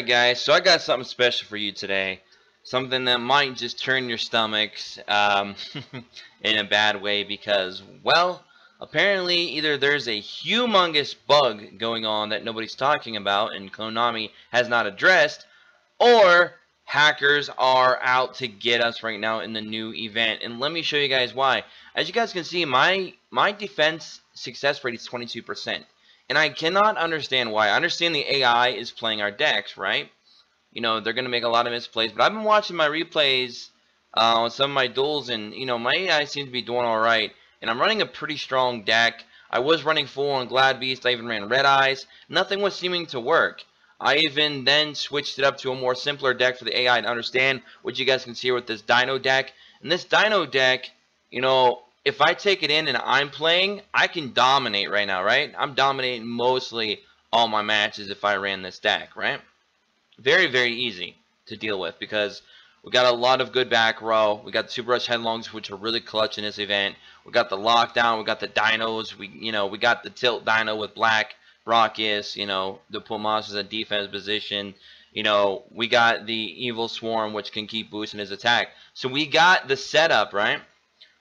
Alright guys, so I got something special for you today. Something that might just turn your stomachs in a bad way because, well, apparently either there's a humongous bug going on that nobody's talking about and Konami has not addressed, or hackers are out to get us right now in the new event. And let me show you guys why. As you guys can see, my defense success rate is 22%. And I cannot understand why. I understand the AI is playing our decks, right? You know, they're going to make a lot of misplays. But I've been watching my replays on some of my duels, and, you know, my AI seems to be doing all right. And I'm running a pretty strong deck. I was running full on Glad Beast. I even ran Red Eyes. Nothing was seeming to work. I even then switched it up to a more simpler deck for the AI to understand, which you guys can see here with this Dino deck. And this Dino deck, you know, if I take it in and I'm playing, I can dominate right now, right? I'm dominating mostly all my matches if I ran this deck, right? Very, very easy to deal with because we got a lot of good back row. We got the Super Rush Headlongs, which are really clutch in this event. We got the Lockdown. We got the Dinos. We got the Tilt Dino with Black Raucous, to put monsters in defense position. We got the Evil Swarm, which can keep boosting his attack. So we got the setup, right?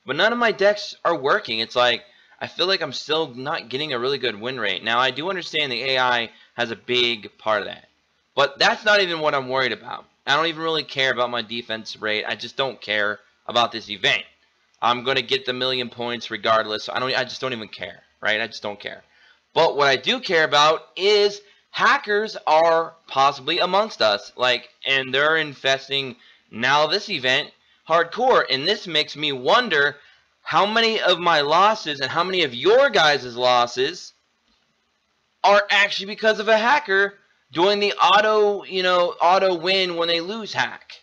But none of my decks are working. It's like, I feel like I'm still not getting a really good win rate. Now, I do understand the AI has a big part of that. But that's not even what I'm worried about. I don't even really care about my defense rate. I just don't care about this event. I'm going to get the 1,000,000 points regardless. I just don't even care, right? I just don't care. But what I do care about is hackers are possibly amongst us. And they're infesting now this event hardcore, and this makes me wonder how many of my losses and how many of your guys' losses are actually because of a hacker doing the auto win when they lose hack.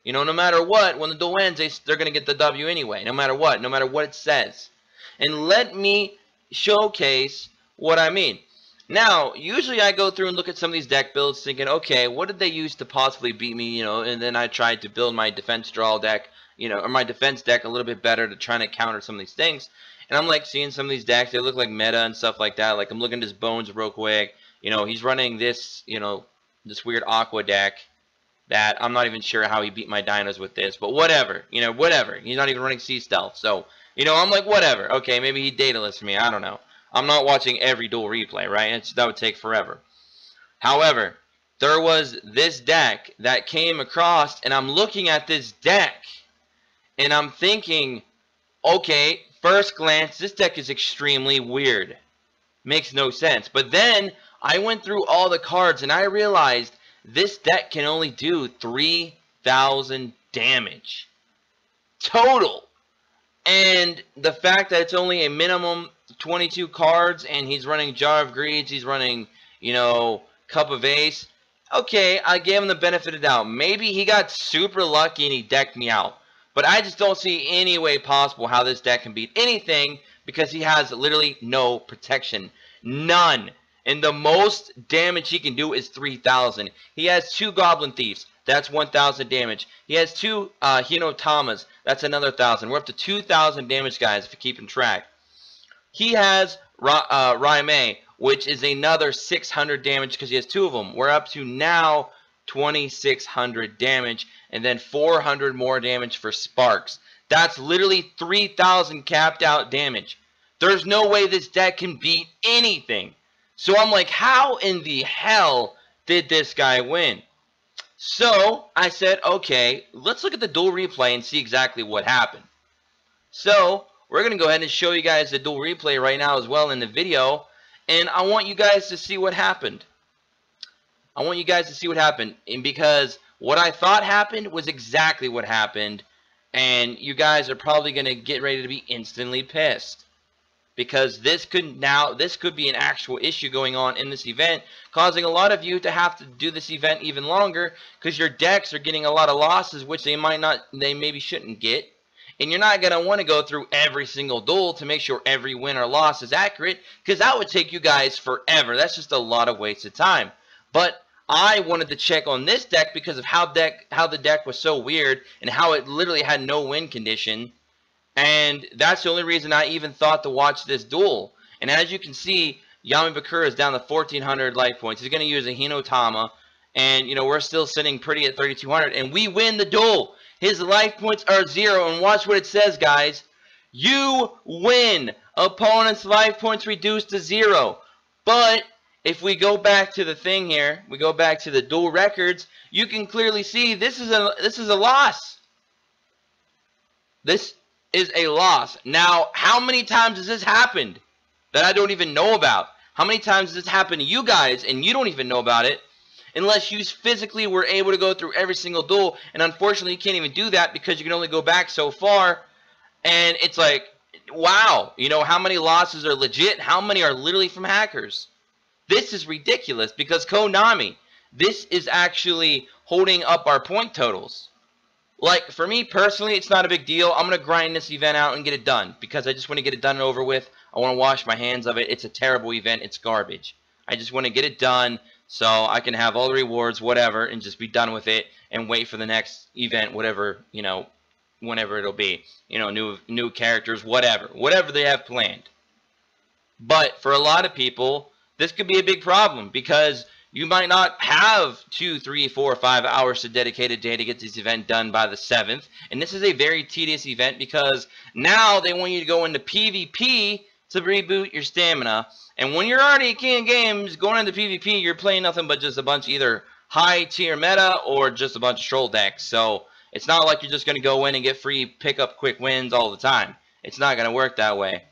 No matter what, when the duel ends, they're going to get the W anyway, no matter what it says. And let me showcase what I mean. Now, usually I go through and look at some of these deck builds thinking, okay, what did they use to possibly beat me, and then I tried to build my defense draw deck, or my defense deck a little bit better to try to counter some of these things. And I'm like seeing some of these decks, they look like meta and stuff like that. Like I'm looking at his Bones real quick. He's running this, this weird Aqua deck that I'm not even sure how he beat my Dinos with this, but whatever, whatever. He's not even running Sea Stealth, so, I'm like, whatever. Okay, maybe he dataless me, I don't know. I'm not watching every duel replay, right? That would take forever. However, there was this deck that came across, and I'm looking at this deck, and I'm thinking, okay, first glance, this deck is extremely weird. Makes no sense. But then I went through all the cards, and I realized this deck can only do 3,000 damage total. And the fact that it's only a minimum 22 cards, and he's running Jar of Greeds, he's running, Cup of Ace. Okay, I gave him the benefit of the doubt. Maybe he got super lucky and he decked me out. But I just don't see any way possible how this deck can beat anything because he has literally no protection. None. And the most damage he can do is 3,000. He has 2 Goblin Thieves. That's 1,000 damage. He has 2 Hinotamas. That's another 1,000. We're up to 2,000 damage, guys, if you're keeping track. He has Raimei, which is another 600 damage because he has 2 of them. We're up to now 2,600 damage, and then 400 more damage for Sparks. That's literally 3,000 capped out damage. There's no way this deck can beat anything. So I'm like, how in the hell did this guy win? So I said, okay, let's look at the duel replay and see exactly what happened. So we're going to go ahead and show you guys the duel replay right now as well in the video. And I want you guys to see what happened. And because what I thought happened was exactly what happened. And you guys are probably going to get ready to be instantly pissed. Because this could be an actual issue going on in this event, causing a lot of you to have to do this event even longer because your decks are getting a lot of losses, which they maybe shouldn't get. And you're not going to want to go through every single duel to make sure every win or loss is accurate, because that would take you guys forever. That's just a lot of wasted time. But I wanted to check on this deck because of how the deck was so weird and how it literally had no win condition. And that's the only reason I even thought to watch this duel. And as you can see, Yami Bakura is down to 1,400 life points. He's going to use a Hinotama. And, you know, we're still sitting pretty at 3,200, and we win the duel. His life points are 0, and watch what it says, guys. You win. Opponent's life points reduced to 0. But if we go back to the thing here, we go back to the duel records, you can clearly see this is a loss. This is a loss. Now, how many times has this happened that I don't even know about? How many times has this happened to you guys and you don't even know about it? Unless you physically were able to go through every single duel, and unfortunately you can't even do that because you can only go back so far. And it's like, wow, you know, how many losses are legit? How many are literally from hackers? This is ridiculous because Konami, this is actually holding up our point totals. Like, for me personally, it's not a big deal. I'm going to grind this event out and get it done because I just want to get it done and over with. I want to wash my hands of it. It's a terrible event. It's garbage. I just want to get it done so I can have all the rewards, whatever, and just be done with it and wait for the next event, whatever, you know, whenever it'll be. You know, new characters, whatever they have planned. But for a lot of people, this could be a big problem because you might not have 2, 3, 4, 5 hours to dedicate a day to get this event done by the 7th. And this is a very tedious event because now they want you to go into PvP to reboot your stamina. And when you're already King of Games going into PvP, you're playing nothing but just a bunch of either high tier meta or just a bunch of troll decks. So it's not like you're just going to go in and get free pick up quick wins all the time. It's not going to work that way.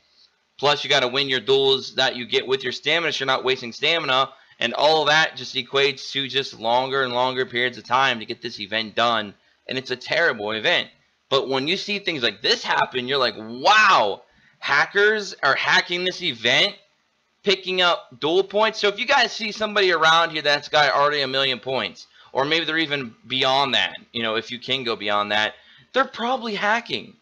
Plus, you got to win your duels that you get with your stamina so you're not wasting stamina. And all of that just equates to just longer and longer periods of time to get this event done. And it's a terrible event. But when you see things like this happen, you're like, wow, hackers are hacking this event, picking up duel points. So if you guys see somebody around here that's got already 1,000,000 points, or maybe they're even beyond that, you know, if you can go beyond that, they're probably hacking.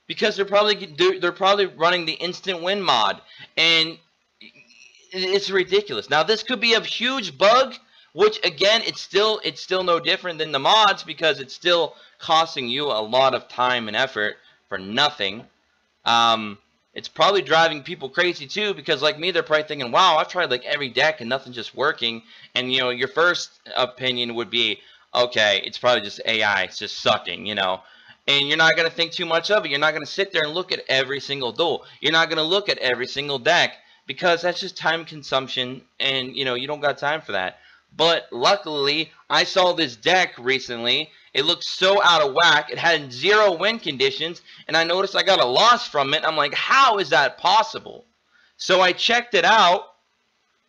Because they're probably running the instant win mod. And it's ridiculous. Now this could be a huge bug, which again, it's still no different than the mods because it's still costing you a lot of time and effort for nothing. It's probably driving people crazy too because like me, they're probably thinking, wow, I've tried like every deck and nothing's just working. And you know, your first opinion would be, okay, it's probably just AI, it's just sucking, you know. And you're not going to think too much of it. You're not going to sit there and look at every single duel. You're not going to look at every single deck because that's just time consumption and, you know, you don't got time for that. But luckily, I saw this deck recently. It looked so out of whack. It had 0 win conditions, and I noticed I got a loss from it. I'm like, how is that possible? So I checked it out,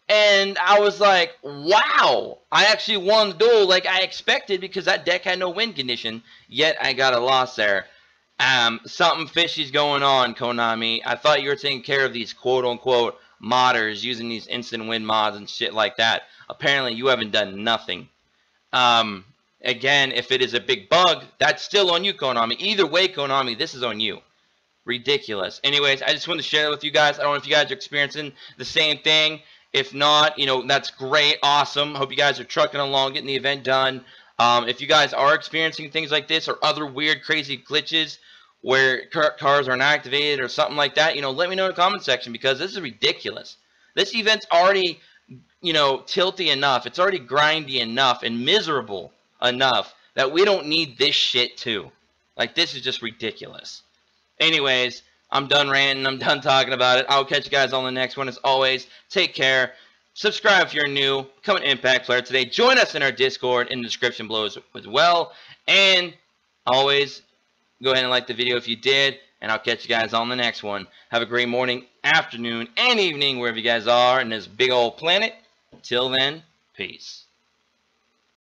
and I was like, wow, I actually won the duel like I expected because that deck had no win condition, yet I got a loss there. Something fishy's going on, Konami. I thought you were taking care of these quote-unquote modders using these instant win mods and shit like that. Apparently, you haven't done nothing. Again, if it is a big bug, that's still on you, Konami. Either way, Konami, this is on you. Ridiculous. Anyways, I just wanted to share that with you guys. I don't know if you guys are experiencing the same thing. If not, you know, that's great. Awesome. Hope you guys are trucking along, getting the event done. If you guys are experiencing things like this or other weird, crazy glitches where cars aren't activated or something like that, you know, let me know in the comment section because this is ridiculous. This event's already, you know, tilty enough. It's already grindy enough and miserable enough that we don't need this shit too. Like, this is just ridiculous. Anyways, I'm done ranting. I'm done talking about it. I'll catch you guys on the next one. As always, take care. Subscribe if you're new. Become an Impact player today. Join us in our Discord in the description below as well. And always, go ahead and like the video if you did. And I'll catch you guys on the next one. Have a great morning, afternoon, and evening wherever you guys are in this big old planet. Till then, peace.